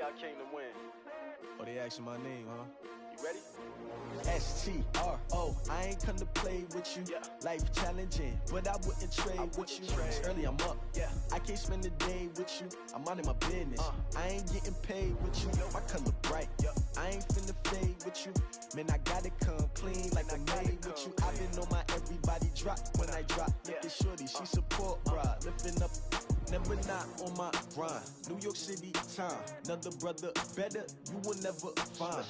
I came to win. Oh, they asking my name, huh? You ready? S-T-R-O, I ain't come to play with you. Yeah. Life challenging, but I wouldn't trade with you. It's early, I'm up. Yeah. I can't spend the day with you. I'm minding my business. I ain't getting paid with you. My color bright. Yep. I ain't finna fade with you. Man, I gotta come clean like I made with you. I've been on my everybody drop when I drop. Look at shorty, she support ride. Lifting up, never not on my grind. New York City time, another brother better, you will never find.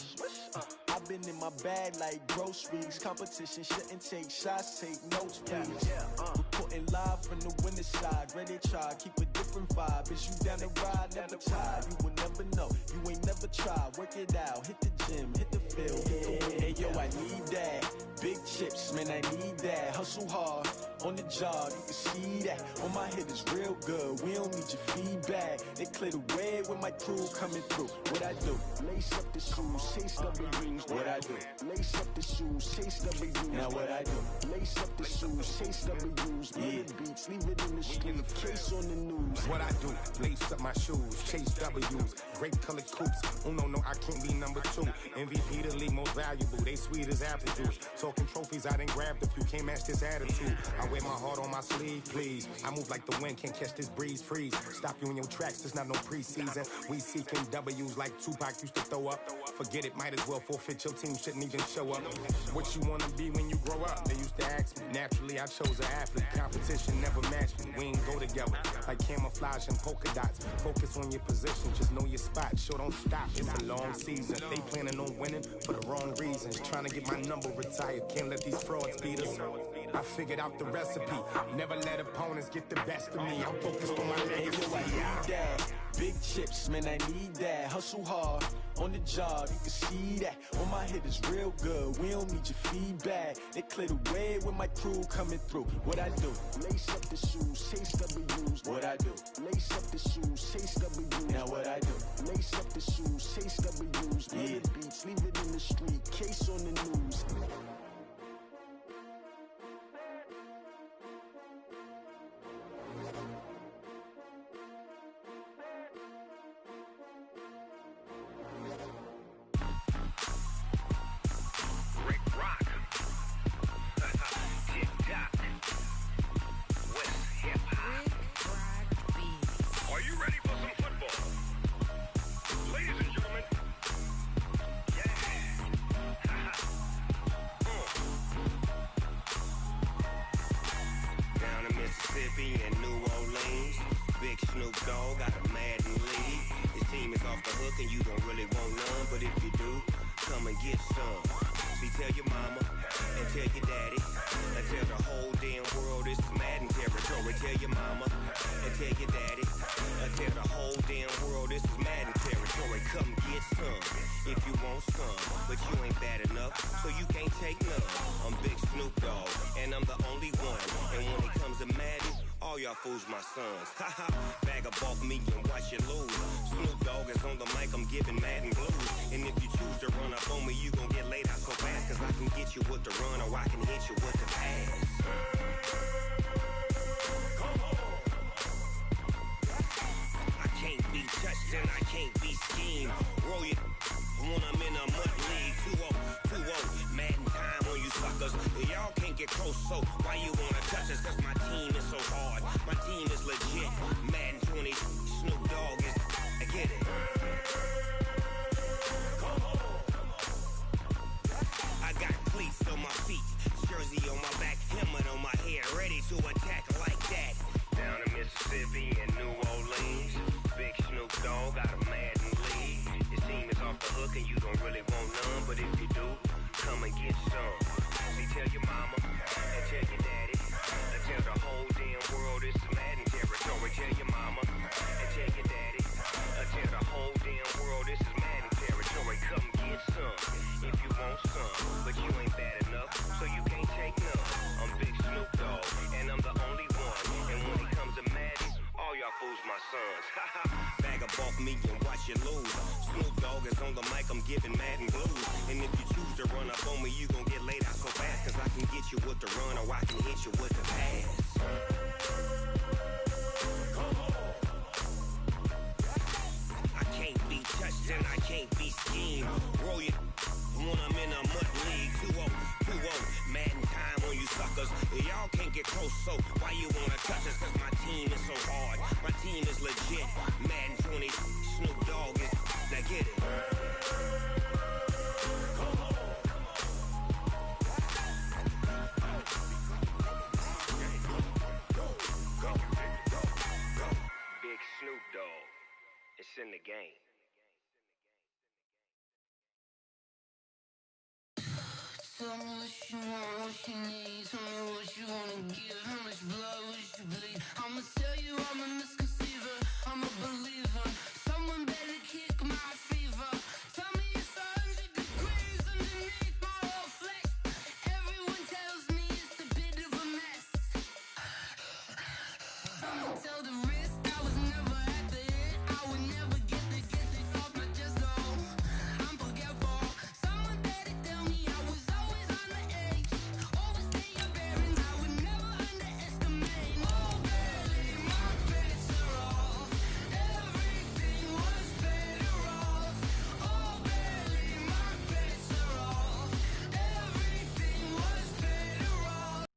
I've been in my bag like groceries. Competition shouldn't take shots, take notes, please. Reporting live from the winter side. Ready to try, keep a different vibe. Is you down the ride, never tired. You will never know, you ain't never tried. Work it out, hit the gym, hit the field. Hey yo, I need that. Big chips, man, I need that. Hustle hard, on the job, you can see that. On my head is real good, we don't need your feedback. They clear the way when my crew coming through. What I do? Lace up the shoes, chase W's. What I do? Lace up the shoes, chase W's. Now what I do? Lace up the shoes, chase W's. Yeah. Beats, leave it in the street, case on the news. What I do? Lace up my shoes, chase W's. Great colored coops. Oh no, I can't be number 2. MVP the league most valuable. They sweet as apple juice. Talking trophies, I done grabbed a few. Can't match this attitude. I wear my heart on my sleeve, please. I move like the wind, can't catch this breeze, freeze. Stop you in your tracks, there's not no preseason. We seeking W's like Tupac used to throw up. Forget it, might as well forfeit. Your team shouldn't even show up. What you wanna be when you grow up? They used to ask me. Naturally, I chose an athlete. Competition never matched me. We ain't go together like camouflage and polka dots. Focus on your position, just know your spot. Sure, don't stop. It's a long season. They planning on winning for the wrong reasons. Trying to get my number retired. Can't let these frauds beat us. I figured out the recipe. Never let opponents get the best of me. I'm focused on my legacy. I need that. Big chips, man, I need that. Hustle hard, on the job, you can see that. On my head is real good, we don't need your feedback. They clear the way when my crew coming through. What I do? Lace up the shoes, chase W's. What I do? Lace up the shoes, chase W's. Now what I do? Lace up the shoes, chase W's. Yeah. Beats, leave it in the street, case on the news. Fools my sons. Haha, bag up off me and watch you lose. Snoop Dogg is on the mic, I'm giving Madden blues. And if you choose to run up on me, you gon' get laid out so fast. Cause I can get you with the run or I can hit you with the pass. I can't be touched and I can't be schemed. Roll you when I'm in a mud league. 2-0, Madden time on you suckers. Y'all can't get close, so why you wanna touch us? Cause my team is so hard. My team is legit. Madden 20, Snoop Dogg is. I get it. I got cleats on my feet, jersey on my back, helmet on my head, ready to attack like that. Down in Mississippi and New Orleans, big Snoop Dogg got a Madden league. Your team is off the hook and you don't really want none, but if you do, come and get some. See, tell your mama and tell your daddy, and tell the whole damn world it's Madden territory. Tell your mama and tell your daddy, and tell the whole damn world this is Madden territory. Come get some if you want some, but you ain't bad enough, so you can't take none. I'm Big Snoop Dogg, and I'm the only one. And when it comes to Madden, all y'all fools my sons. Bag up off me and watch you lose. Snoop Dogg is on the mic, I'm giving Madden blues. And if you choose to run up on me, you gon' get laid out so fast. Cause I can get you with the run or I can hit you with the pass. I can't be touched and I can't be schemed. Roll your when I'm in a mud league. 2-0, 2-0, Madden time on you suckers. Y'all can't get close, so why you wanna touch us? Cause my team is so hard, my team is legit. Madden 20, Snoop Dogg is, now get it. Big Snoop Dogg, it's in the game. Tell me what you want, what you need. Tell me what you wanna give. How much blood would you bleed? I'ma tell you I'm a misconceiver. I'm a believer. Someone better kick my fever. Tell me it's 100 degrees underneath my whole flesh. Everyone tells me it's a bit of a mess. I'ma tell the risk I was never at the end. I would never get it off my chest though. I'm forgetful. Someone better tell me I was always on the edge. Overstay your bearings, I would never underestimate. Oh baby, my bets are off. Everything was better off. Oh baby, my bets are off. Everything was better off.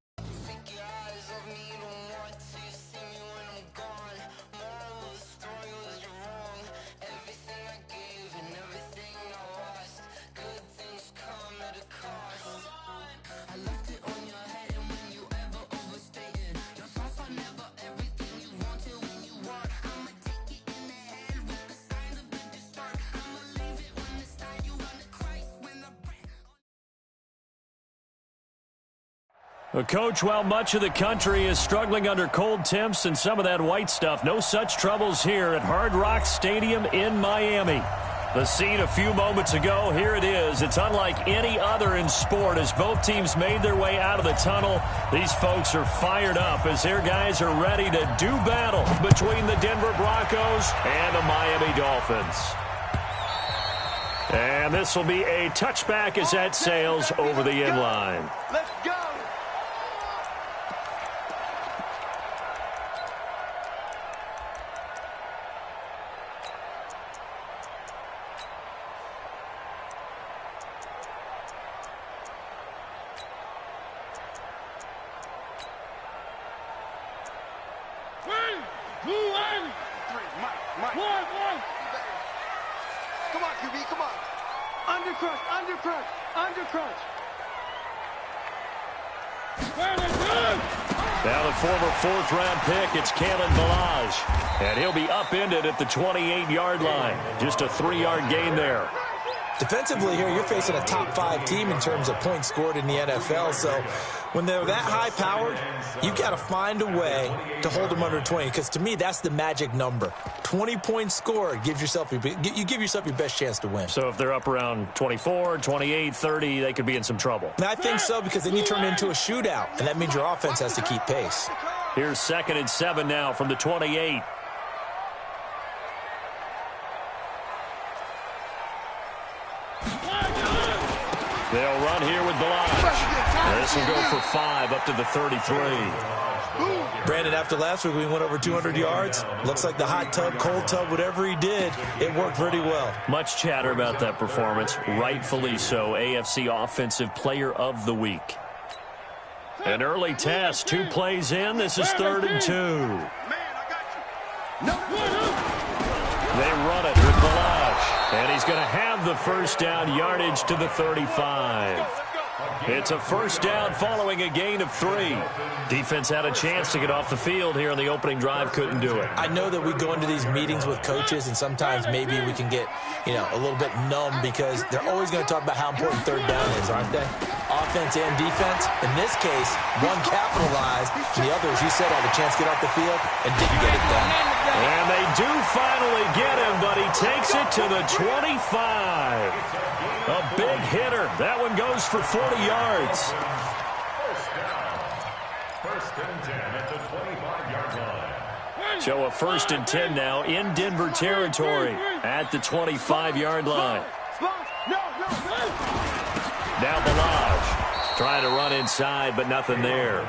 Take your eyes off me, you don't want to see me when I'm gone. Moral of the story was you're wrong. Everything I gave and everything I lost. Good things come at a cost. I left it on your head, and when you ever overstated, your thoughts are never everything you wanted when you want. I'ma take it in the head with the signs of a distort. I'ma leave it on the side, you wanna Christ when the breath. Coach, while much of the country is struggling under cold temps and some of that white stuff, no such troubles here at Hard Rock Stadium in Miami. The scene a few moments ago, here it is. It's unlike any other in sport as both teams made their way out of the tunnel. These folks are fired up as their guys are ready to do battle between the Denver Broncos and the Miami Dolphins. And this will be a touchback as that sails over the end line. Let's go. Come on, QB, come on. Undercrush, undercrush, undercrush. Now the former fourth-round pick, it's Kalen Ballage. And he'll be upended at the 28-yard line. Just a 3-yard gain there. Defensively here, you're facing a top-5 team in terms of points scored in the NFL. So when they're that high-powered, you've got to find a way to hold them under 20. Because to me, that's the magic number. 20 points scored gives yourself you give yourself your best chance to win. So if they're up around 24, 28, 30, they could be in some trouble. And I think so, because then you turn it into a shootout, and that means your offense has to keep pace. Here's 2nd and 7 now from the 28. They'll run here with Ballage. This will go for 5 up to the 33. Brandon, after last week, we went over 200 yards. Looks like the hot tub, cold tub, whatever he did, it worked pretty well. Much chatter about that performance. Rightfully so. AFC Offensive Player of the Week. An early test. 2 plays in. This is 3rd and 2. They run it with Ballage. And he's going to have the first down, yardage to the 35. It's a first down following a gain of 3. Defense had a chance to get off the field here in the opening drive, couldn't do it. I know that we go into these meetings with coaches, and sometimes maybe we can get, a little bit numb because they're always going to talk about how important 3rd down is, aren't they? Offense and defense. In this case, one capitalized, and the other, as you said, had a chance to get off the field and didn't get it done. And they do finally get him, but he takes it to the 25. A big hitter. That one goes for 40 yards. First and 10 at the 25-yard line. So a 1st and 10 now in Denver territory at the 25-yard line. Now Ballage trying to run inside, but nothing there.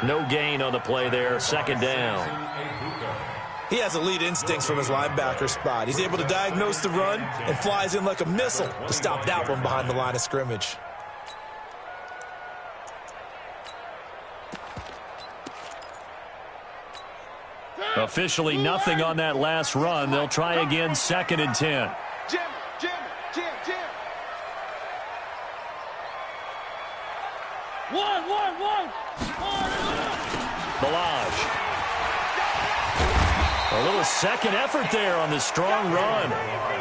No gain on the play there. 2nd down. He has elite instincts from his linebacker spot. He's able to diagnose the run and flies in like a missile to stop that one behind the line of scrimmage. Officially nothing on that last run. They'll try again, 2nd and 10. Jim. One. Balaj. A little second effort there on the strong run.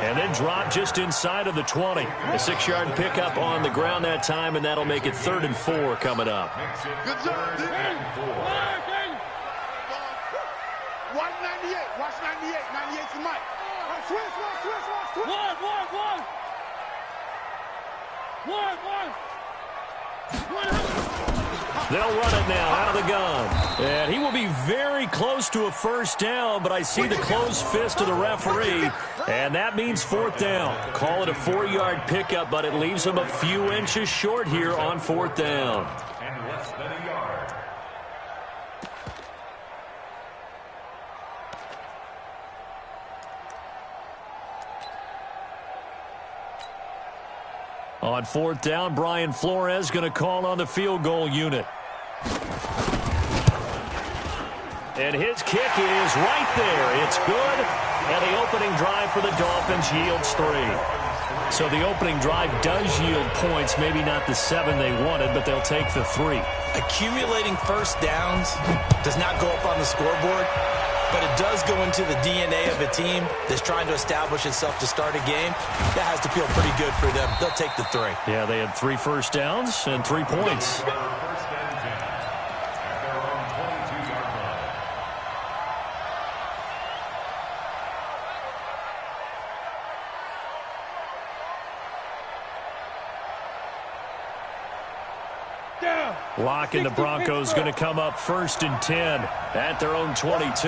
And then drop just inside of the 20. A 6-yard pickup on the ground that time, and that'll make it 3rd and 4 coming up. Good job. Watch 98. Watch 98. 98's the mic. Switch. They'll run it now out of the gun. And he will be very close to a first down, but I see the closed fist of the referee, and that means 4th down. Call it a 4-yard pickup, but it leaves him a few inches short here on 4th down. And less than a yard. On 4th down, Brian Flores going to call on the field goal unit. And his kick is right there. It's good. And the opening drive for the Dolphins yields 3. So the opening drive does yield points. Maybe not the 7 they wanted, but they'll take the 3. Accumulating first downs does not go up on the scoreboard, but it does go into the DNA of a team that's trying to establish itself to start a game. That has to feel pretty good for them. They'll take the 3. Yeah, they had 3 first downs and 3 points. First and 10 at their own 22-yard line. Lock and the Broncos going to come up 1st and 10 at their own 22.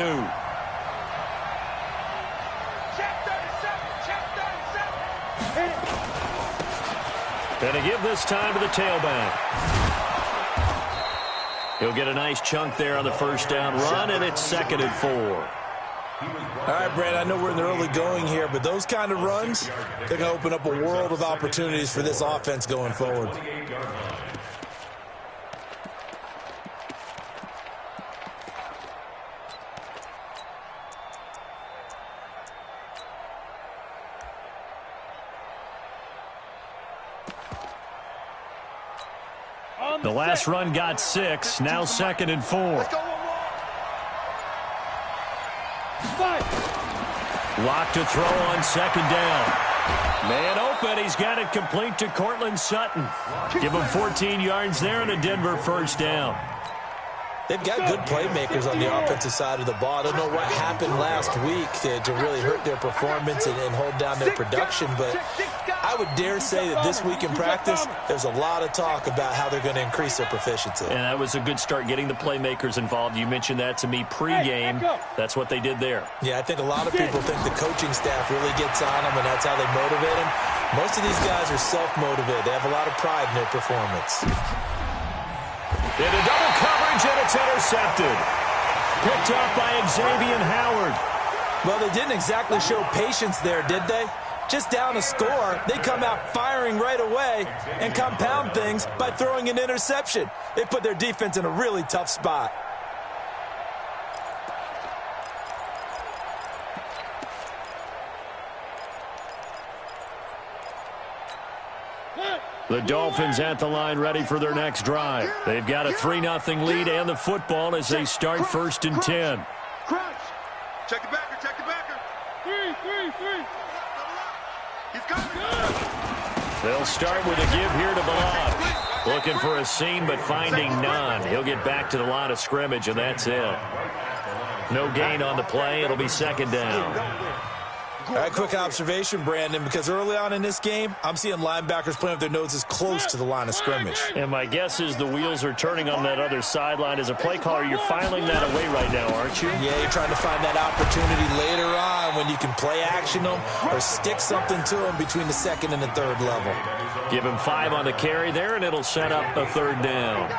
And to give this time to the tailback. He'll get a nice chunk there on the first down run, and it's 2nd and 4. All right, Brad, I know we're in the early going here, but those kind of runs, they're going to open up a world of opportunities for this offense going forward. The last run got 6, now 2nd and 4. Lock to throw on 2nd down. Man open, he's got it complete to Cortland Sutton. Give him 14 yards there and a Denver first down. They've got good playmakers on the offensive side of the ball. I don't know what happened last week to really hurt their performance and hold down their production, but I would dare say that this week in practice, there's a lot of talk about how they're going to increase their proficiency. And that was a good start, getting the playmakers involved. You mentioned that to me pregame. That's what they did there. Yeah, I think a lot of people think the coaching staff really gets on them, and that's how they motivate them. Most of these guys are self-motivated. They have a lot of pride in their performance. Into double coverage, and it's intercepted. Picked up by Xavier Howard. Well, they didn't exactly show patience there, did they? Just down a score, they come out firing right away and compound things by throwing an interception. They put their defense in a really tough spot. The Dolphins at the line ready for their next drive. They've got a 3-0 lead and the football as they start 1st and 10. Crunch. Check the backer. Check the backer. Three. He's coming. They'll start with a give here to Balaj. Looking for a seam, but finding none. He'll get back to the line of scrimmage, and that's it. No gain on the play. It'll be 2nd down. All right, quick observation, Brandon, because early on in this game, I'm seeing linebackers playing with their noses close to the line of scrimmage. And my guess is the wheels are turning on that other sideline. As a play caller, you're filing that away right now, aren't you? Yeah, you're trying to find that opportunity later on when you can play action them or stick something to them between the 2nd and the 3rd level. Give him 5 on the carry there, and it'll set up a 3rd down.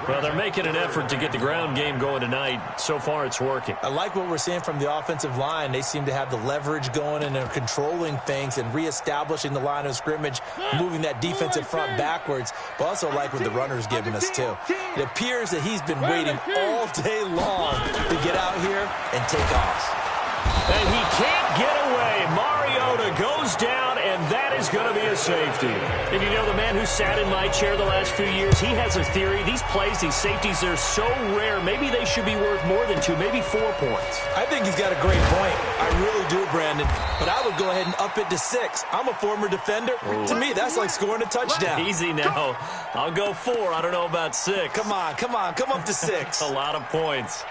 Well, they're making an effort to get the ground game going tonight. So far, it's working. I like what we're seeing from the offensive line. They seem to have the leverage going, and they're controlling things and reestablishing the line of scrimmage, moving that defensive front backwards, but also like what the runner's giving us, too. It appears that he's been waiting all day long to get out here and take off. And he can't get away. Mariota goes down, and that is going to be a safety. And you know, the man who sat in my chair the last few years, he has a theory. These plays, these safeties, they're so rare. Maybe they should be worth more than 2, maybe 4 points. I think he's got a great point. I really do, Brandon. But I would go ahead and up it to 6. I'm a former defender. Ooh. To me, that's like scoring a touchdown. Easy now. I'll go 4. I don't know about 6. Come on. Come up to 6. A lot of points.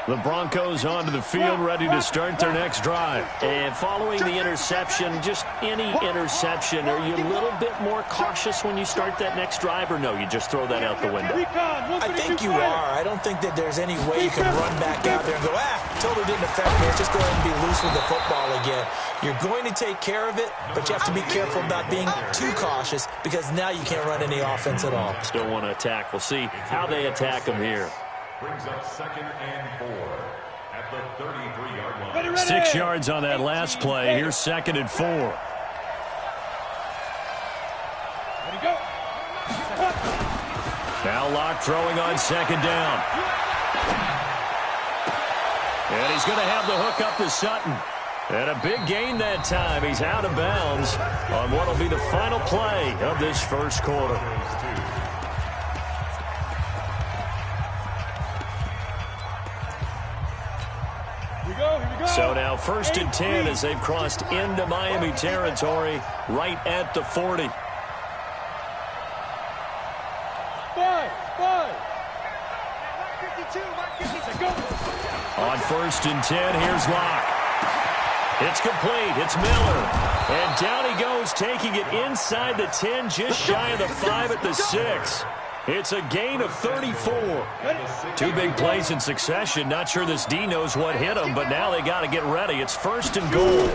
The Broncos onto the field, ready to start their next drive. And following the interception, just any interception, are you a little bit more cautious when you start that next drive, or no, you just throw that out the window? I think you are. I don't think that there's any way you can run back out there and go, totally didn't affect me. Let's just go ahead and be loose with the football again. You're going to take care of it, but you have to be careful about being too cautious because now you can't run any offense at all. Still want to attack. We'll see how they attack them here. Brings up 2nd and 4 at the 33-yard line. 6 yards on that last play. Here's 2nd and 4. Ready, go. Now Locke throwing on 2nd down. And he's going to have the hook up to Sutton. And a big gain that time. He's out of bounds on what will be the final play of this first quarter. So now 1st and 10 as they've crossed into Miami territory right at the 40. 5. On 1st and 10, here's Locke. It's complete. It's Miller. And down he goes, taking it inside the 10, just shy of the 5 at the 6. It's a gain of 34. 2 big plays in succession. Not sure this D knows what hit him, but now they got to get ready. It's 1st and goal.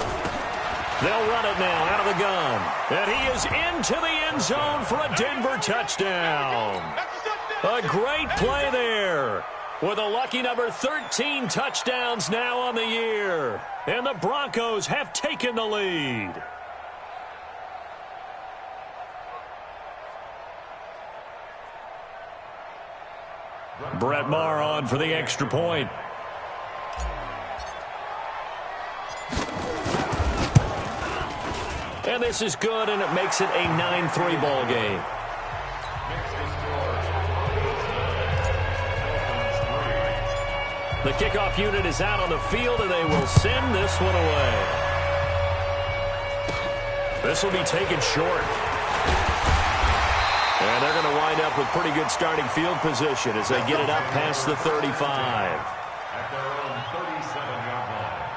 They'll run it now out of the gun. And he is into the end zone for a Denver touchdown. A great play there. With a lucky number 13 touchdowns now on the year. And the Broncos have taken the lead. Brett Maher on for the extra point. And this is good, and it makes it a 9-3 ball game. The kickoff unit is out on the field, and they will send this one away. This will be taken short. And they're going to wind up with pretty good starting field position as they get it up past the 35. At their own 37-yard line.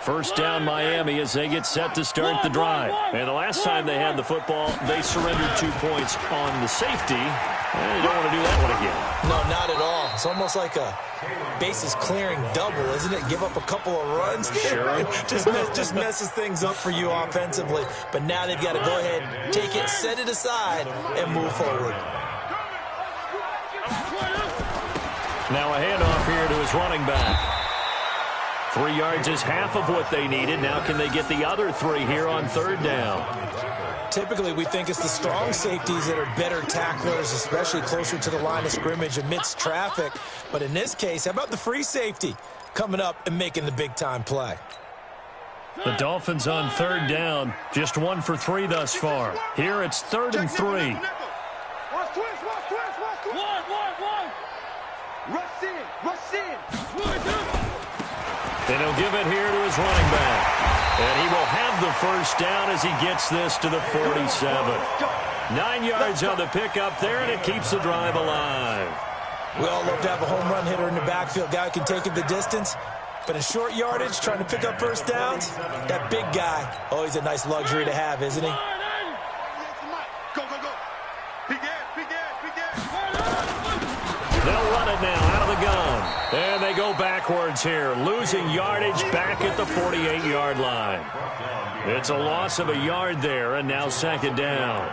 First down Miami as they get set to start the drive. And the last time they had the football, they surrendered 2 points on the safety. And they don't want to do that one again. No, not at all. It's almost like a bases clearing double, isn't it? Give up a couple of runs. Sure. just messes things up for you offensively. But now they've got to go ahead, take it, set it aside, and move forward. Now a handoff here to his running back. 3 yards is half of what they needed. Now can they get the other 3 here on 3rd down? Typically, we think it's the strong safeties that are better tacklers, especially closer to the line of scrimmage amidst traffic. But in this case, how about the free safety coming up and making the big-time play? The Dolphins on 3rd down, just 1 for 3 thus far. Here it's 3rd and 3. Watch twist. Rush in. And he'll give it here to his running back. And he will have the first down as he gets this to the 47. 9 yards on the pickup there, and it keeps the drive alive. We all love to have a home run hitter in the backfield, guy who can take it the distance. But in short yardage, trying to pick up first downs, that big guy, always a nice luxury to have, isn't he? Go. They'll run it now out of the gun. And they go backwards here, losing yardage back at the 48-yard line. It's a loss of a yard there, and now second down.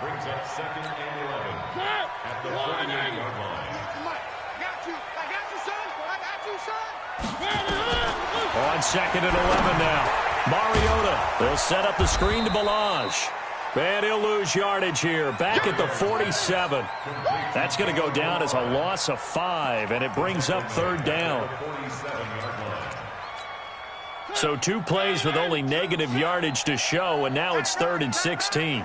Brings up second and 11 at the 48-yard line. On second and 11 now. Mariota, they'll set up the screen to Balaj. And he'll lose yardage here, back at the 47. That's going to go down as a loss of 5, and it brings up third down. So 2 plays with only negative yardage to show, and now it's 3rd and 16.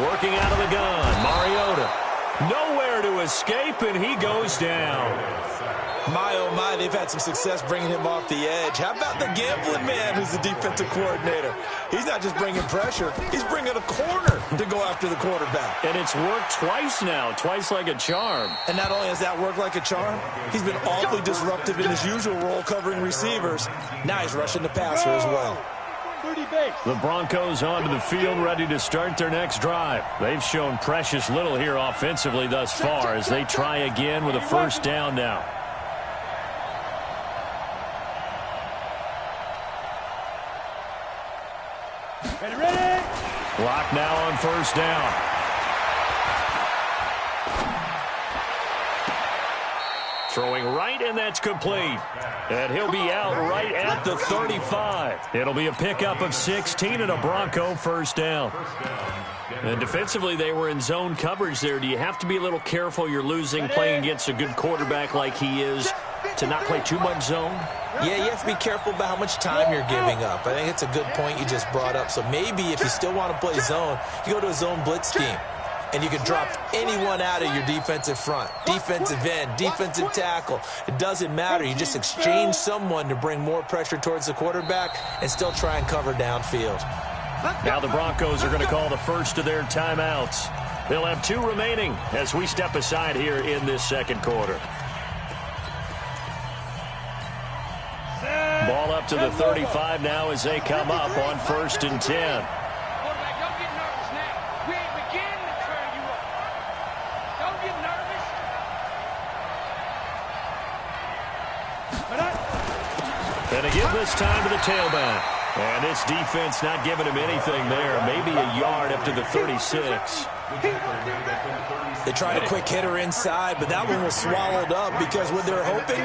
Working out of the gun, Mariota. Nowhere to escape, and he goes down. My, oh my, they've had some success bringing him off the edge. How about the gambling man who's the defensive coordinator? He's not just bringing pressure, he's bringing a corner to go after the quarterback. And it's worked twice now, twice like a charm. And not only has that worked like a charm, he's been awfully disruptive in his usual role covering receivers. Now he's rushing the passer as well. The Broncos onto the field, ready to start their next drive. They've shown precious little here offensively thus far as they try again with a first down now. Ready? Clock now on first down. Throwing right, and that's complete. And he'll be out right at the 35. It'll be a pickup of 16 and a Bronco first down. And defensively, they were in zone coverage there. Do you have to be a little careful you're losing playing against a good quarterback like he is to not play too much zone? Yeah, you have to be careful about how much time you're giving up. I think it's a good point you just brought up. So maybe if you still want to play zone, you go to a zone blitz scheme. And you can drop anyone out of your defensive front, defensive end, defensive tackle. It doesn't matter. You just exchange someone to bring more pressure towards the quarterback and still try and cover downfield. Now the Broncos are going to call the first of their timeouts. They'll have 2 remaining as we step aside here in this second quarter. Ball up to the 35 now as they come up on 1st and 10. And again this time to the tailback. And this defense not giving him anything there. Maybe a yard up to the 36. They tried a quick hitter inside, but that one was swallowed up because what they're hoping,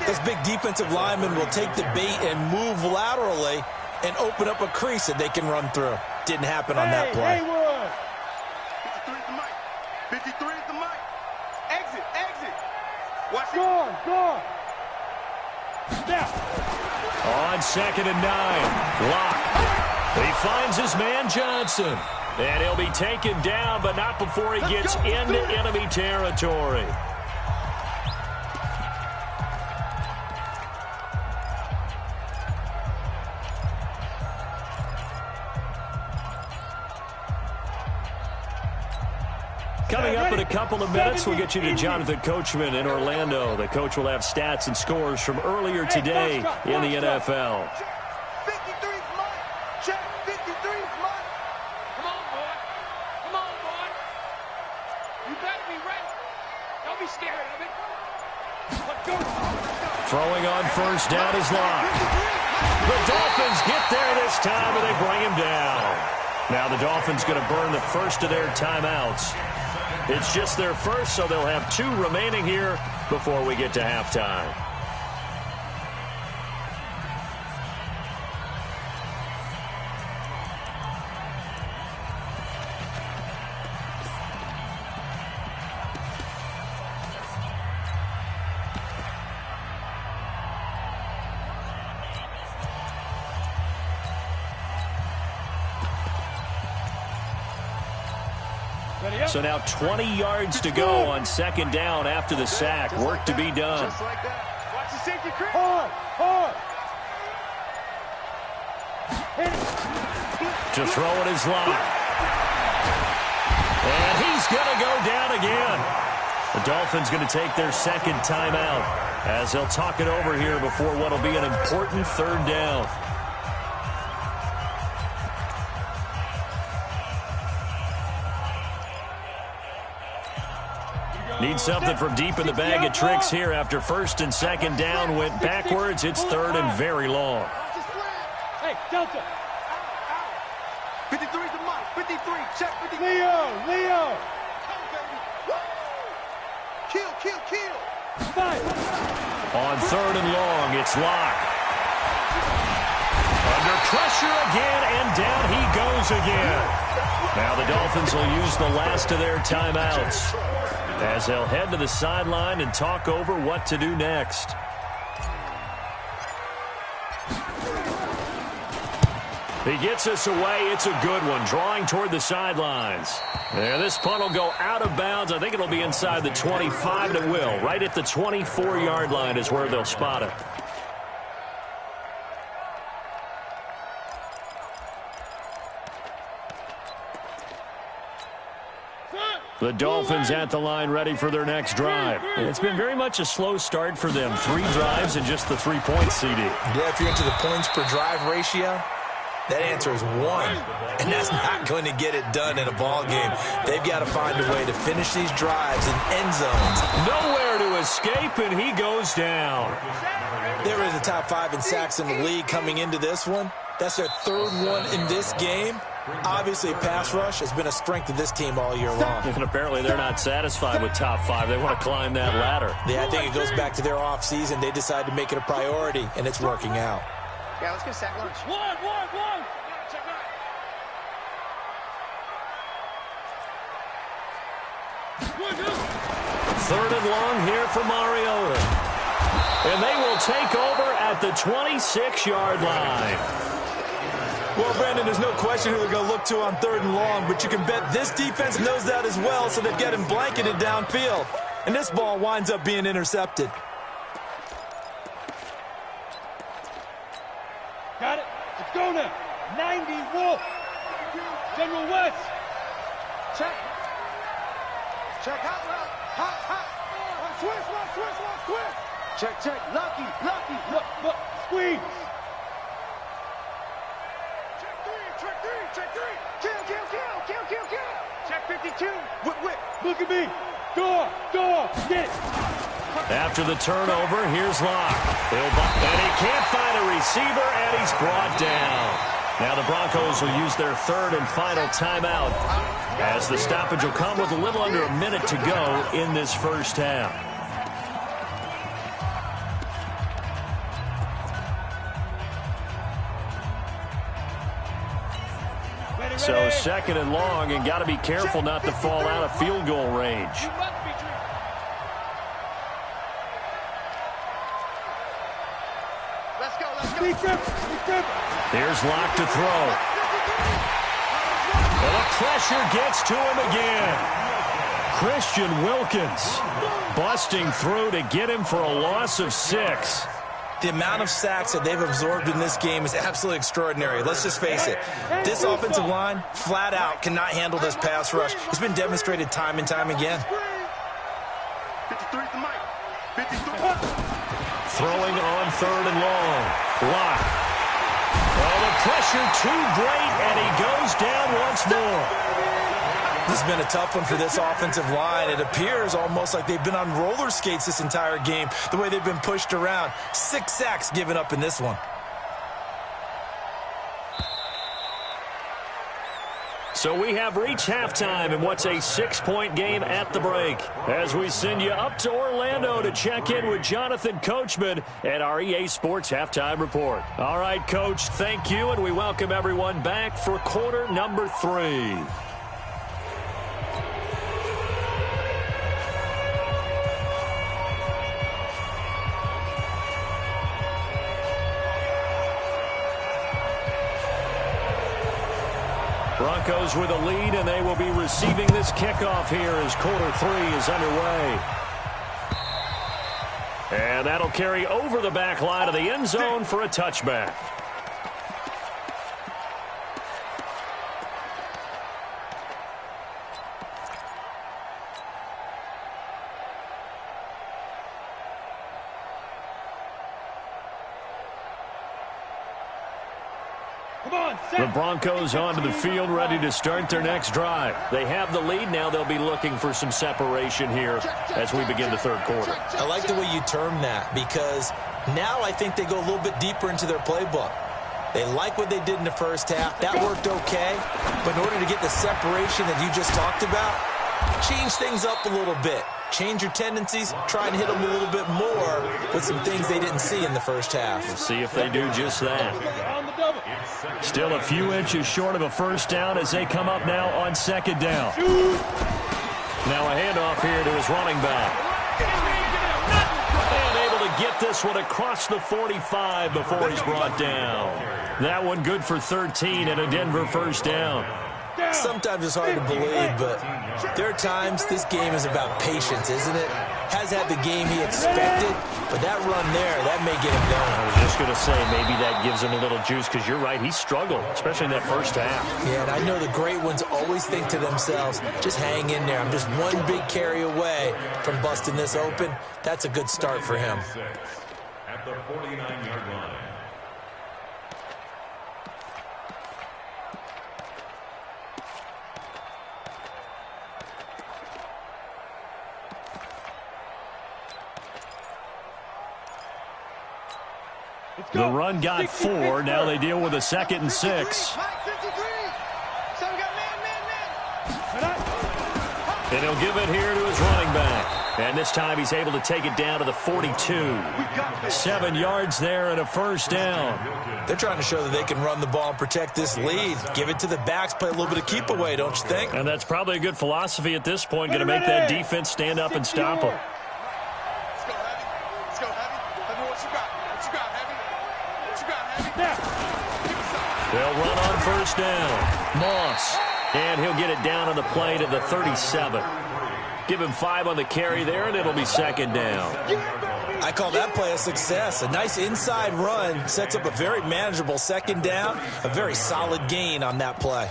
this big defensive lineman will take the bait and move laterally and open up a crease that they can run through. Didn't happen on that play. 53 is the mic. 53 is the mic. Exit, exit. Watch it. Go. Now. On 2nd and 9, Locke. He finds his man Johnson. And he'll be taken down, but not before he gets into enemy territory. Coming up in a couple of minutes, we'll get you to Jonathan Coachman in Orlando. The coach will have stats and scores from earlier today in the NFL. 53's mine. Check. 53's mine. Come on, boy. Come on, boy. You better be ready. Don't be scared of it. Let's go. Throwing on first down is Locke. The Dolphins get there this time, and they bring him down. Now the Dolphins going to burn the first of their timeouts. It's just their first, so they'll have 2 remaining here before we get to halftime. So now 20 yards to go on 2nd down after the sack. Work to be done. Just like that. Watch the safety, Chris. Hard. To throw it is Locke. And he's going to go down again. The Dolphins going to take their 2nd timeout as they'll talk it over here before what will be an important 3rd down. something from deep in the bag of tricks here after first and second down went backwards. It's third and very long. Hey, Delta. 53 to Mike. 53. Check 53. Leo. Kill. Five. On third and long, it's Locke. Under pressure again, and down he goes again. Now the Dolphins will use the last of their timeouts as they'll head to the sideline and talk over what to do next. He gets us away. It's a good one, drawing toward the sidelines. There, this punt will go out of bounds. I think it'll be inside the 25, and it will. Right at the 24-yard line is where they'll spot it. The Dolphins at the line ready for their next drive. It's been very much a slow start for them. 3 drives and just the 3 points, CD. Yeah, if you're into the points per drive ratio, that answer is 1. And that's not going to get it done in a ball game. They've got to find a way to finish these drives in end zones. Nowhere to escape, and he goes down. There is a top 5 in sacks in the league coming into this one. That's their 3rd one in this game. Obviously, pass rush has been a strength of this team all year long. And apparently they're not satisfied with top 5. They want to climb that ladder. Yeah, I think it goes back to their offseason. They decided to make it a priority, and it's working out. Yeah, let's get sack lunch. One. Check out. Third and long here for Mariota. And they will take over at the 26-yard line. Well, Brandon, there's no question who they're going to look to on 3rd and long, but you can bet this defense knows that as well, so they've got him blanketed downfield. And this ball winds up being intercepted. Got it. Let's go now. 90 Wolf. General West. Check. Hot route. Hot. Swiss. Check. Lucky. Look. Squeeze. Check 3. Kill. Check 52. Whip. Look at me. Door. Get it. After the turnover, here's Locke. And he can't find a receiver, and he's brought down. Now the Broncos will use their 3rd and final timeout as the stoppage will come with a little under a minute to go in this first half. So 2nd and long, and got to be careful not to fall out of field goal range. Let's go. Here's Locke to throw. And the pressure gets to him again. Christian Wilkins busting through to get him for a loss of 6. The amount of sacks that they've absorbed in this game is absolutely extraordinary. Let's just face it. This offensive line, flat out, cannot handle this pass rush. It's been demonstrated time and time again. 53 to Mike. 53. Throwing on 3rd and long. Locke. Oh, the pressure too great, and he goes down once more. This has been a tough one for this offensive line. It appears almost like they've been on roller skates this entire game, the way they've been pushed around. 6 sacks given up in this one. So we have reached halftime in what's a 6-point game at the break, as we send you up to Orlando to check in with Jonathan Coachman at our EA Sports Halftime Report. All right, Coach, thank you, and we welcome everyone back for quarter number 3. Broncos with a lead, and they will be receiving this kickoff here as quarter 3 is underway. And that'll carry over the back line of the end zone for a touchback. The Broncos onto the field, ready to start their next drive. They have the lead now. They'll be looking for some separation here as we begin the third quarter. I like the way you term that, because now I think they go a little bit deeper into their playbook. They like what they did in the first half. That worked okay. But in order to get the separation that you just talked about, change things up a little bit. Change your tendencies. Try and hit them a little bit more with some things they didn't see in the first half. We'll see if they do just that. Still a few inches short of a first down as they come up now on second down. Now a handoff here to his running back. And able to get this one across the 45 before he's brought down. That one good for 13 and a Denver first down. Sometimes it's hard to believe, but there are times this game is about patience, isn't it? Has had the game he expected, but that run there, that may get him going. I was just going to say, maybe that gives him a little juice, because you're right, he struggled, especially in that first half. Yeah, and I know the great ones always think to themselves, just hang in there. I'm just one big carry away from busting this open. That's a good start for him. At the 49-yard line. The run got 4. Now they deal with a 2nd and 6. And he'll give it here to his running back. And this time he's able to take it down to the 42. 7 yards there and a first down. They're trying to show that they can run the ball and protect this lead. Give it to the backs, play a little bit of keep away, don't you think? And that's probably a good philosophy at this point. Going to make that defense stand up and stop them. They'll run on first down. Moss. And he'll get it down on the play to the 37. Give him 5 on the carry there, and it'll be second down. I call that play a success. A nice inside run sets up a very manageable second down. A very solid gain on that play.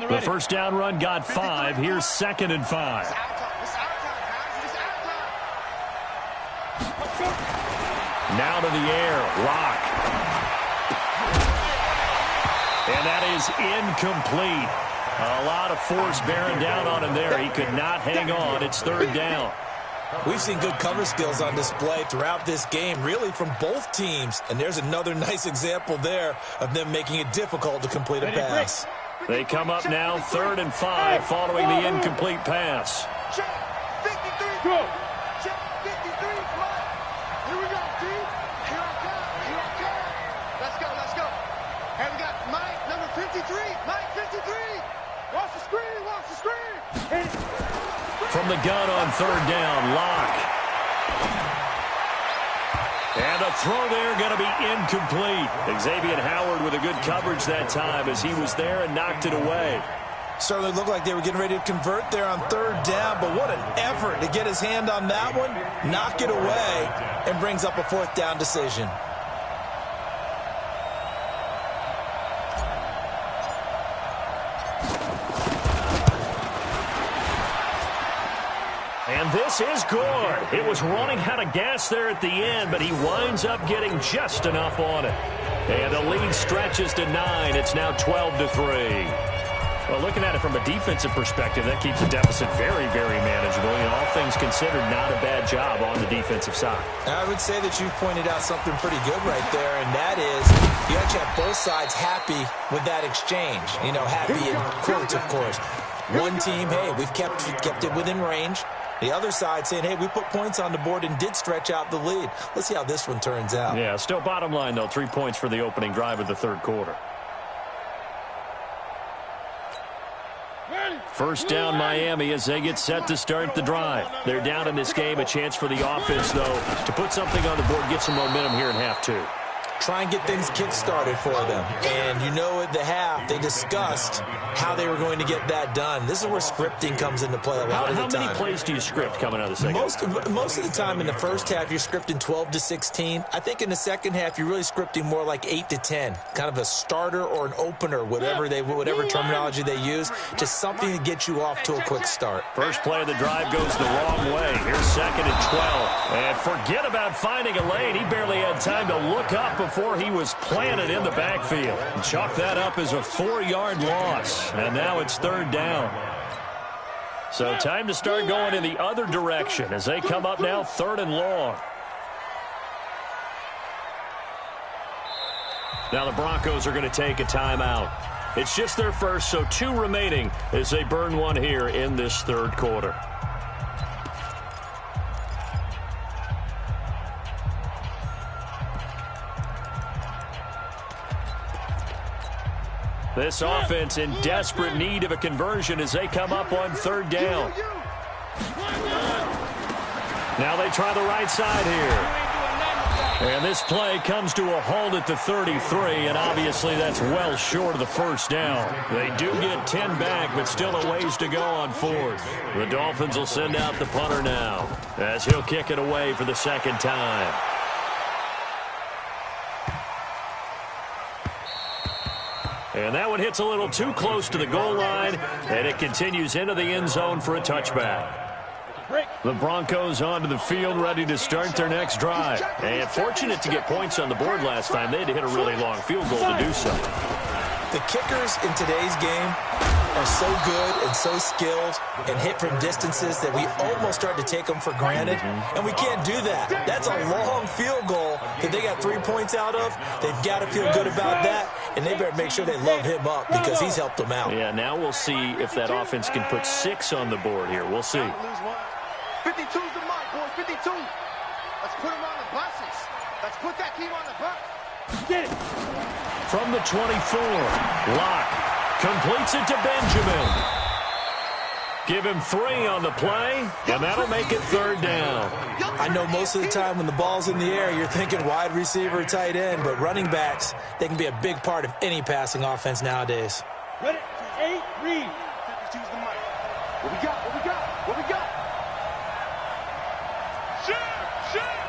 The first down run got 5. Here's 2nd and 5. Now to the air. Lock. And that is incomplete. A lot of force bearing down on him there. He could not hang on. It's third down. We've seen good cover skills on display throughout this game, really from both teams. And there's another nice example there of them making it difficult to complete a pass. They come up now 3rd and 5 following the incomplete pass. Check 53. Go. Check 53. Here we go, T. Here I come. Here I come. Let's go. Let's go. And we got Mike, number 53. Mike, 53. Watch the screen. Watch the screen. From the gun on 3rd down, Lock. And a throw there going to be incomplete. Xavier Howard with a good coverage that time as he was there and knocked it away. Certainly looked like they were getting ready to convert there on 3rd down, but what an effort to get his hand on that one, knock it away, and brings up a 4th down decision. And this is good. It was running out of gas there at the end, but he winds up getting just enough on it. And the lead stretches to 9. It's now 12-3. Well, looking at it from a defensive perspective, that keeps the deficit very, very manageable. You know, all things considered, not a bad job on the defensive side. I would say that you've pointed out something pretty good right there, and that is you actually have both sides happy with that exchange. You know, happy in quotes, of course. One team, hey, we've kept it within range. The other side saying, hey, we put points on the board and did stretch out the lead. Let's see how this one turns out. Yeah, still bottom line, though, 3 points for the opening drive of the third quarter. First down, Miami, as they get set to start the drive. They're down in this game. A chance for the offense, though, to put something on the board, get some momentum here in half 2. try and get things kick-started for them. And you know at the half, they discussed how they were going to get that done. This is where scripting comes into play a lot of the time. How many plays do you script coming out of the second? Most of the time in the first half, you're scripting 12 to 16. I think in the second half, you're really scripting more like 8 to 10. Kind of a starter or an opener, whatever terminology they use. Just something to get you off to a quick start. First play of the drive goes the wrong way. Here's 2nd and 12. And forget about finding a lane. He barely had time to look up before he was planted in the backfield. Chalk that up as a 4-yard loss. And now it's 3rd down. So time to start going in the other direction as they come up now 3rd and long. Now the Broncos are going to take a timeout. It's just their first, so 2 remaining as they burn one here in this 3rd quarter. This offense in desperate need of a conversion as they come up on 3rd down. Now they try the right side here. And this play comes to a halt at the 33, and obviously that's well short of the 1st down. They do get 10 back, but still a ways to go on 4th. The Dolphins will send out the punter now as he'll kick it away for the 2nd time. And that one hits a little too close to the goal line, and it continues into the end zone for a touchback. The Broncos onto the field, ready to start their next drive. And fortunate to get points on the board last time. They had to hit a really long field goal to do so. The kickers in today's game are so good and so skilled and hit from distances that we almost start to take them for granted. And we can't do that. That's a long field goal that they got 3 points out of. They've got to feel good about that, and they better make sure they love him up because he's helped them out. Yeah, now we'll see if that offense can put 6 on the board here. We'll see. 52's the mark, boys. 52. Let's put him on the buses. Let's put that team on the bus. Get it. From the 24, Locke completes it to Benjamin. Give him 3 on the play, and that'll make it 3rd down. I know most of the time when the ball's in the air, you're thinking wide receiver, tight end, but running backs, they can be a big part of any passing offense nowadays. Ready? 8, read. 52's the mic. What we got? What we got? What we got? Shoot!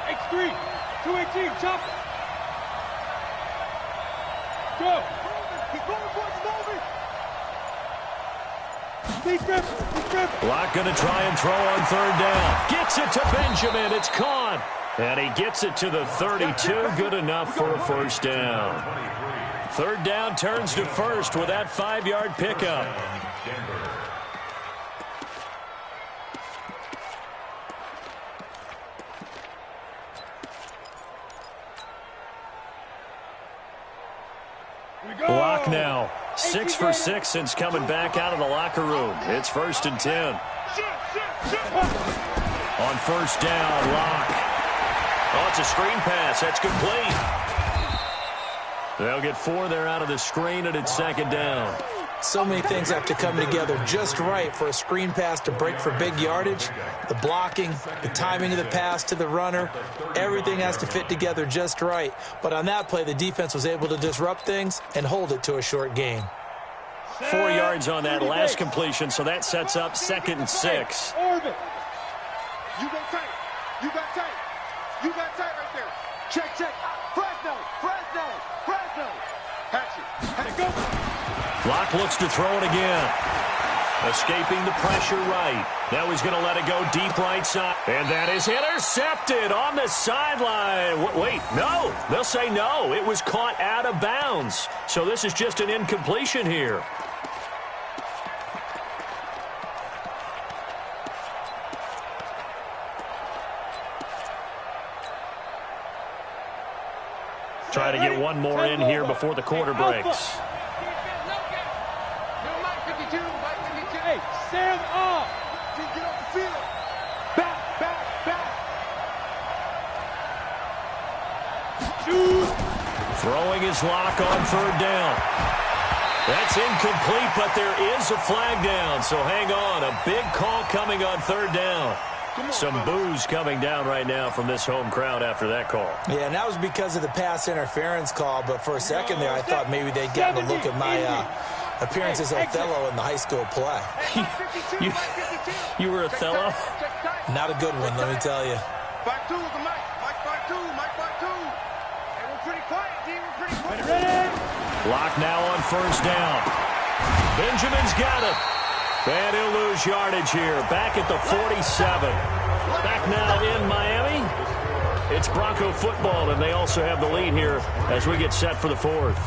X3. 218, chop. Go. Keep going, boys. Moving. Locke going to try and throw on 3rd down. Gets it to Benjamin. It's caught. And he gets it to the 32. Good enough for a 1st down. 3rd down turns to 1st with that 5-yard pickup. Locke now 6 for 6 since coming back out of the locker room. It's 1st and 10. On 1st down, Locke. Oh, it's a screen pass. That's complete. They'll get 4 there out of the screen, and it's 2nd down. So many things have to come together just right for a screen pass to break for big yardage. The blocking, the timing of the pass to the runner, everything has to fit together just right. But on that play, the defense was able to disrupt things and hold it to a short gain. 4 yards on that last completion, so that sets up 2nd and 6. Orbit. You go tight. You got tight. You got tight right there. Check, check. Fresno. Hatch it. Go. Locke looks to throw it again. Escaping the pressure right. Now he's going to let it go deep right side. And that is intercepted on the sideline. Wait, no. They'll say no. It was caught out of bounds. So this is just an incompletion here. Try to get one more in here before the quarter breaks. Hey, stand up. Get off the field. Back. Shoot. Throwing his Locke on 3rd down. That's incomplete, but there is a flag down. So hang on. A big call coming on 3rd down. Some boos coming down right now from this home crowd after that call. Yeah, and that was because of the pass interference call, but for a second there, I thought maybe they'd gotten a look at my appearance as Othello in the high school play. You were Othello? Not a good one, let me tell you. Back two with the mic. Mike back two. Mike back two. Hey, we're pretty quiet, D. We're pretty quiet. Ready? Lock now on first down. Benjamin's got it. And he'll lose yardage here. Back at the 47. Back now in Miami. It's Bronco football, and they also have the lead here as we get set for the fourth.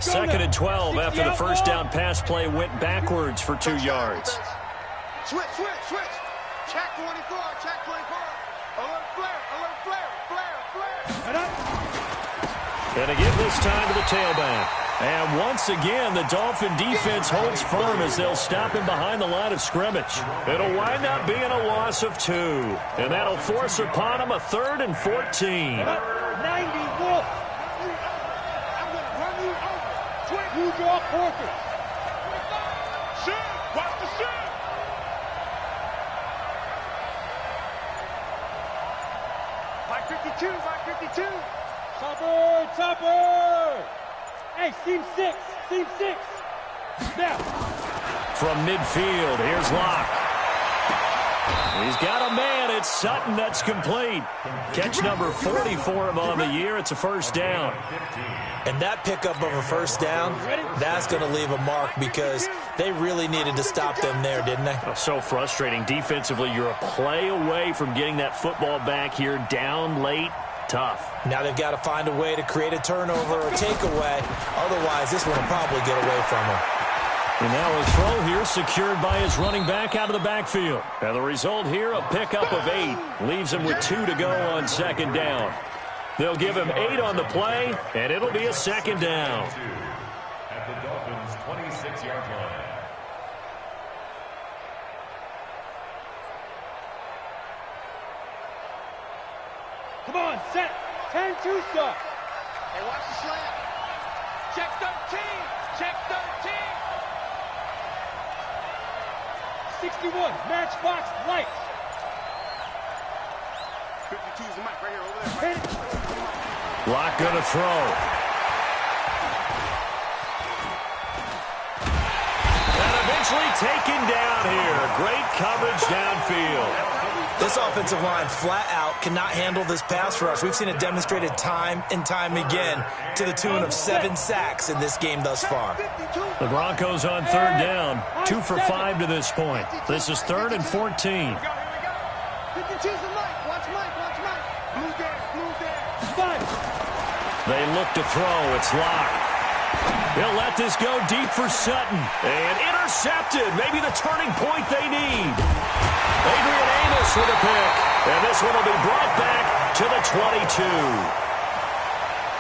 Second and 12 after the first down pass play went backwards for 2 yards. Switch. Check 24. Check 24. Alert flare. And again this time to the tailback. And once again, the Dolphin defense holds firm as they'll stop him behind the line of scrimmage. It'll wind up being a loss of 2. And that'll force upon him a 3rd and 14. 90 Wolf. I'm going to run you over. Switch. You draw quarters. Shoot. Watch the shoot. Mike 52. Topper. Hey, seam 6. Now. From midfield, here's Locke. He's got a man. It's Sutton. That's complete. Catch number 40 for him on the year. It's a first down. And that pickup of a first down, that's going to leave a mark because they really needed to stop them there, didn't they? Oh, so frustrating. Defensively, you're a play away from getting that football back here down late. Tough. Now they've got to find a way to create a turnover or takeaway. Otherwise, this one will probably get away from them. And now a throw here secured by his running back out of the backfield. And the result here, a pickup of 8. Leaves him with 2 to go on second down. They'll give him 8 on the play, and it'll be a second down. At the Dolphins' 26-yard line. Come on, set. 10-2 stop. Hey, watch the slant. Check 13. 61, matchbox lights. 52's the mic right here, over there. Locke gonna throw. And eventually taken down here. Great coverage downfield. This offensive line flat out cannot handle this pass rush. We've seen it demonstrated time and time again to the tune of 7 sacks in this game thus far. The Broncos on third down, 2 for 5 to this point. This is 3rd and 14. 52's the mic. Watch Mike. Blue there. They look to throw. It's Locke. He'll let this go deep for Sutton. And intercepted. Maybe the turning point they need. Adrian Amos with a pick. And this one will be brought back to the 22.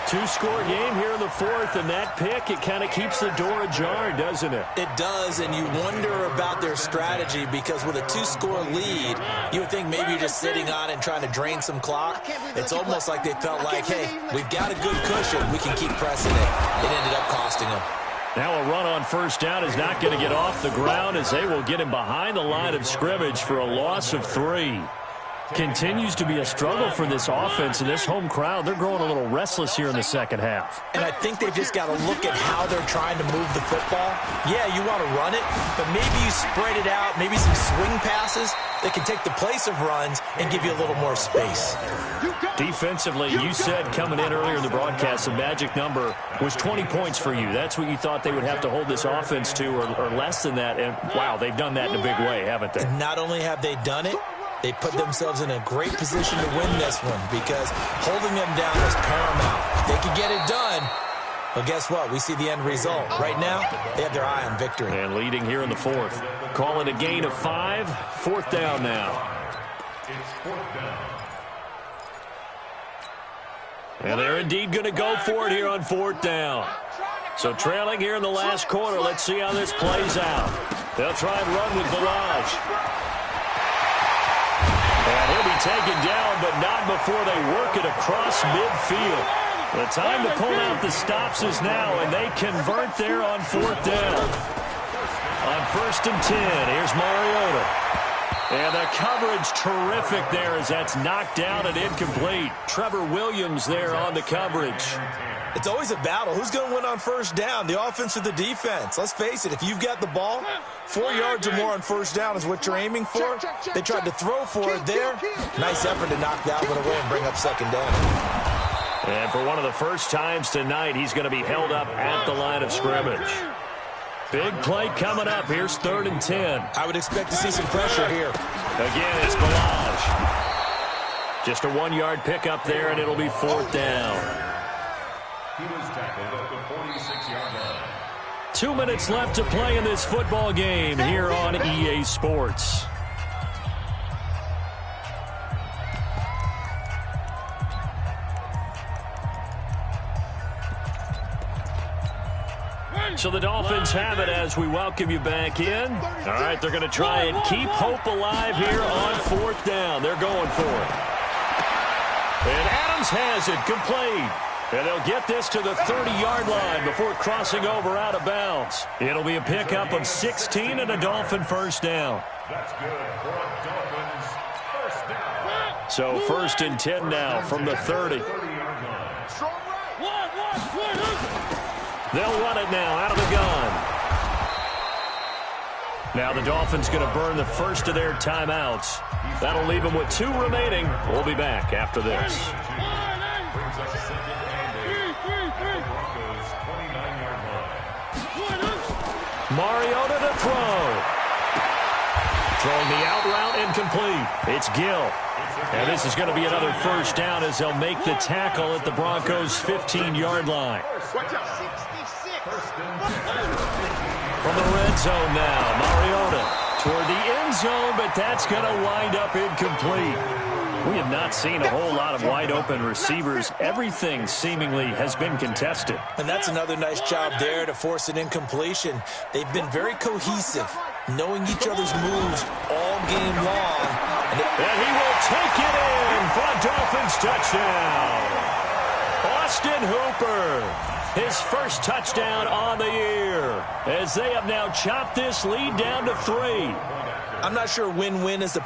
2-score game here in the 4th, and that pick, it kind of keeps the door ajar, doesn't it? It does, and you wonder about their strategy because with a 2-score lead, you would think maybe you're just sitting on it and trying to drain some clock. It's almost like they felt like, hey, we've got a good cushion. We can keep pressing it. It ended up costing them. Now a run on first down is not going to get off the ground as they will get him behind the line of scrimmage for a loss of 3. Continues to be a struggle for this offense, and this home crowd, they're growing a little restless here in the second half. And I think they've just got to look at how they're trying to move the football. Yeah, you want to run it, but maybe you spread it out, maybe some swing passes that can take the place of runs and give you a little more space. Defensively, you said coming in earlier in the broadcast, the magic number was 20 points for you. That's what you thought they would have to hold this offense to, or less than that. And, wow, they've done that in a big way, haven't they? And not only have they done it, they put themselves in a great position to win this one because holding them down is paramount. If they could get it done, well, guess what? We see the end result. Right now, they have their eye on victory. And leading here in the 4th. Calling a gain of 5. 4th down now. It's 4th down. And they're indeed going to go for it here on 4th down. So trailing here in the last quarter. Let's see how this plays out. They'll try and run with Balaj. And he'll be taken down, but not before they work it across midfield. The time to pull out the stops is now, and they convert there on 4th down. On 1st and 10, here's Mariota. And the coverage terrific there as that's knocked down and incomplete. Trevor Williams there on the coverage. It's always a battle. Who's going to win on 1st down, the offense or the defense? Let's face it, if you've got the ball, 4 yards or more on 1st down is what you're aiming for. They tried to throw for it there. Nice effort to knock that one away and bring up 2nd down. And for one of the first times tonight, he's going to be held up at the line of scrimmage. Big play coming up. Here's 3rd and 10. I would expect to see some pressure here. Again, it's Balaj. Just a 1-yard pickup there, and it'll be 4th down. He was tackled at the 46-yard line. 2 minutes left to play in this football game here on EA Sports. So the Dolphins have it as we welcome you back in. All right, they're going to try and keep hope alive here on 4th down. They're going for it. And Adams has it complete. And they'll get this to the 30-yard line before crossing over out of bounds. It'll be a pickup of 16 and a Dolphin 1st down. That's good for a Dolphins 1st down. So 1st and 10 now from the 30. They'll run it now out of the gun. Now the Dolphins going to burn the first of their timeouts. That'll leave them with 2 remaining. We'll be back after this. Brings up 2nd and 8 at the Broncos' 29-yard line. Mariota to throw. Throwing the out route incomplete. It's Gill. And this is going to be another 1st down as they'll make the tackle at the Broncos' 15-yard line. From the red zone now, Mariota toward the end zone, but that's going to wind up incomplete. We have not seen a whole lot of wide-open receivers. Everything seemingly has been contested. And that's another nice job there to force an incompletion. They've been very cohesive, knowing each other's moves all game long. And he will take it in for a Dolphins touchdown. Austin Hooper, his first touchdown on the year, as they have now chopped this lead down to 3. I'm not sure win-win is the...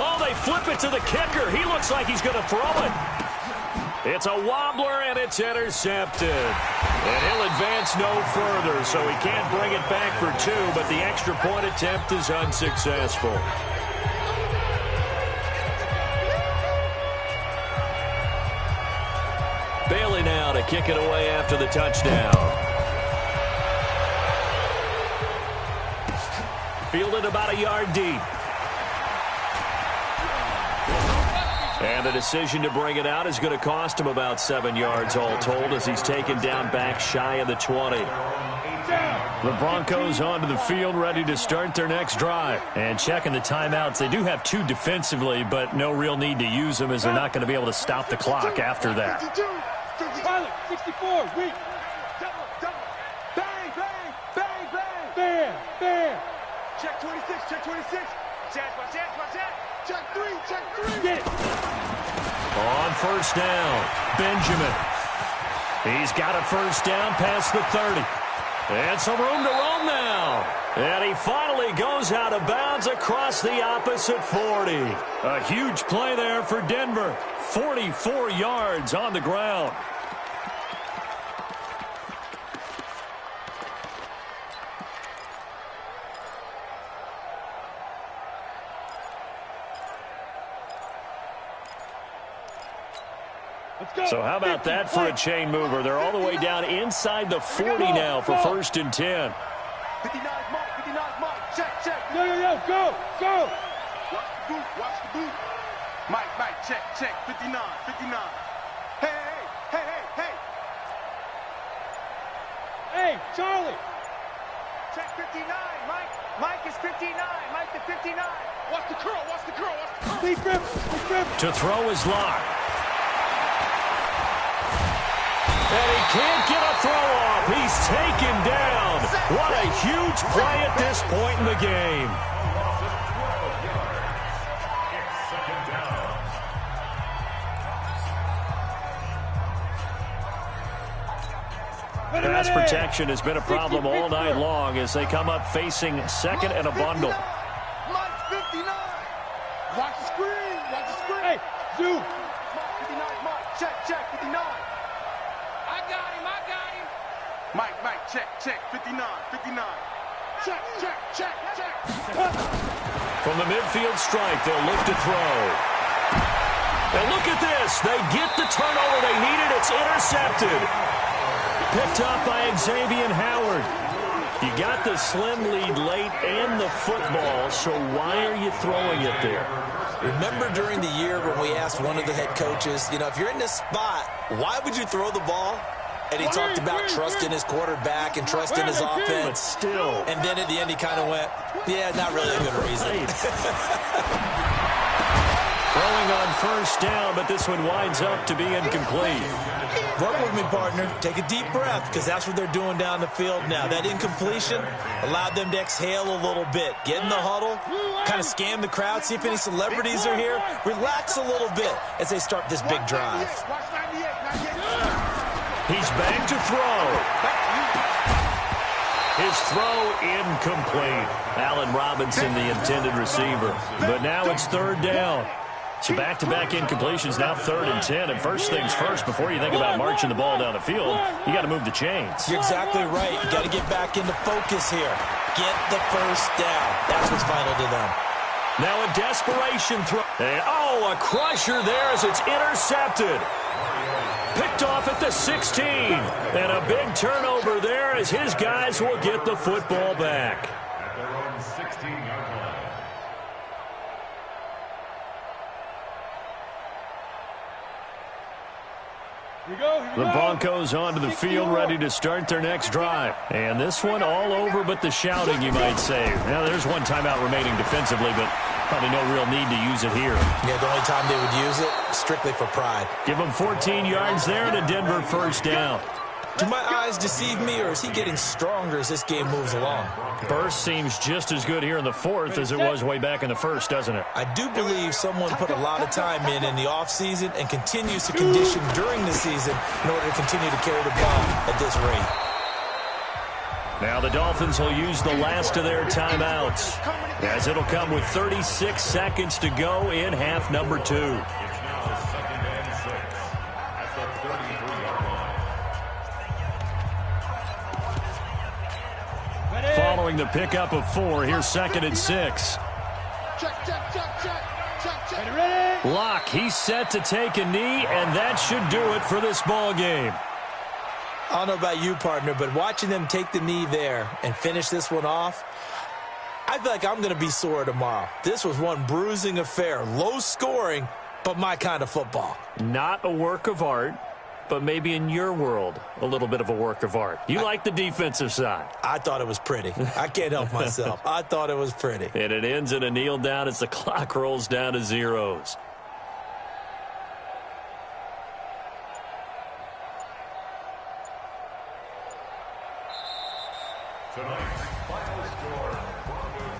Oh, they flip it to the kicker. He looks like he's going to throw it. It's a wobbler, and it's intercepted. And he'll advance no further, so he can't bring it back for 2, but the extra point attempt is unsuccessful. Bailey now to kick it away after the touchdown. Fielded about a yard deep. And the decision to bring it out is going to cost him about 7 yards all told as he's taken down back shy of the 20. The Broncos onto the field ready to start their next drive. And checking the timeouts, they do have 2 defensively, but no real need to use them as they're not going to be able to stop the clock after that. 64, weak. Bang, bang, bang, bang. Bam, bam. Check 26, check 26. Check, watch that. Check 3, check 3. Get it. On 1st down, Benjamin. He's got a 1st down past the 30. And some room to roam now. And he finally goes out of bounds across the opposite 40. A huge play there for Denver. 44 yards on the ground. So how about that for a chain mover? They're all the way down inside the 40 now for 1st and 10. 59 Mike, check. No, go. Watch the boot. Mike, check, 59. Hey, Charlie. Check 59, Mike is 59, Mike to 59. Watch the curl. Big grip. To throw his lock. And he can't get a throw off. He's taken down. What a huge play at this point in the game. Pass protection has been a problem all night long as they come up facing second and a bundle. Mike 59. Watch the screen. Watch the screen. Hey, Zoo. Mike 59. Mike, check, 59. I got him. Mike, check, 59. Check. From the midfield strike, they'll look to throw. And look at this. They get the turnover they needed. It's intercepted. Picked up by Xavier Howard. You got the slim lead late and the football, so why are you throwing it there? Remember during the year when we asked one of the head coaches, if you're in this spot, why would you throw the ball? And he talked about trusting his quarterback and trusting his offense. But still. And then at the end he kind of went, yeah, not really a good reason. Throwing on first down, but this one winds up to be incomplete. Work with me, partner. Take a deep breath, because that's what they're doing down the field now. That incompletion allowed them to exhale a little bit. Get in the huddle, kind of scan the crowd, see if any celebrities are here. Relax a little bit as they start this big drive. He's back to throw. His throw incomplete. Allen Robinson, the intended receiver. But now it's third down. So back-to-back incompletions, now 3rd and 10. And first things first, before you think about marching the ball down the field, you got to move the chains. You're exactly right. You got to get back into focus here. Get the first down. That's what's vital to them. Now a desperation throw. And, a crusher there as it's intercepted. Picked off at the 16. And a big turnover there as his guys will get the football back. At their own 16-yard line. The Broncos onto the field, ready to start their next drive. And this one all over but the shouting, you might say. Now, there's one timeout remaining defensively, but probably no real need to use it here. Yeah, the only time they would use it, strictly for pride. Give them 14 yards there and a Denver first down. Do my eyes deceive me, or is he getting stronger as this game moves along? Burst seems just as good here in the fourth as it was way back in the first, doesn't it? I do believe someone put a lot of time in the offseason and continues to condition during the season in order to continue to carry the ball at this rate. Now the Dolphins will use the last of their timeouts, as it'll come with 36 seconds to go in half number 2. It's now 2nd and 6 at the 33-yard line. Following the pickup of 4, here's 2nd and 6. Check. Locke, he's set to take a knee, and that should do it for this ball game. I don't know about you, partner, but watching them take the knee there and finish this one off, I feel like I'm going to be sore tomorrow. This was one bruising affair. Low scoring, but my kind of football. Not a work of art, but maybe in your world, a little bit of a work of art. You like the defensive side. I thought it was pretty. I can't help myself. I thought it was pretty. And it ends in a kneel down as the clock rolls down to zeros. Tonight's final score, Broncos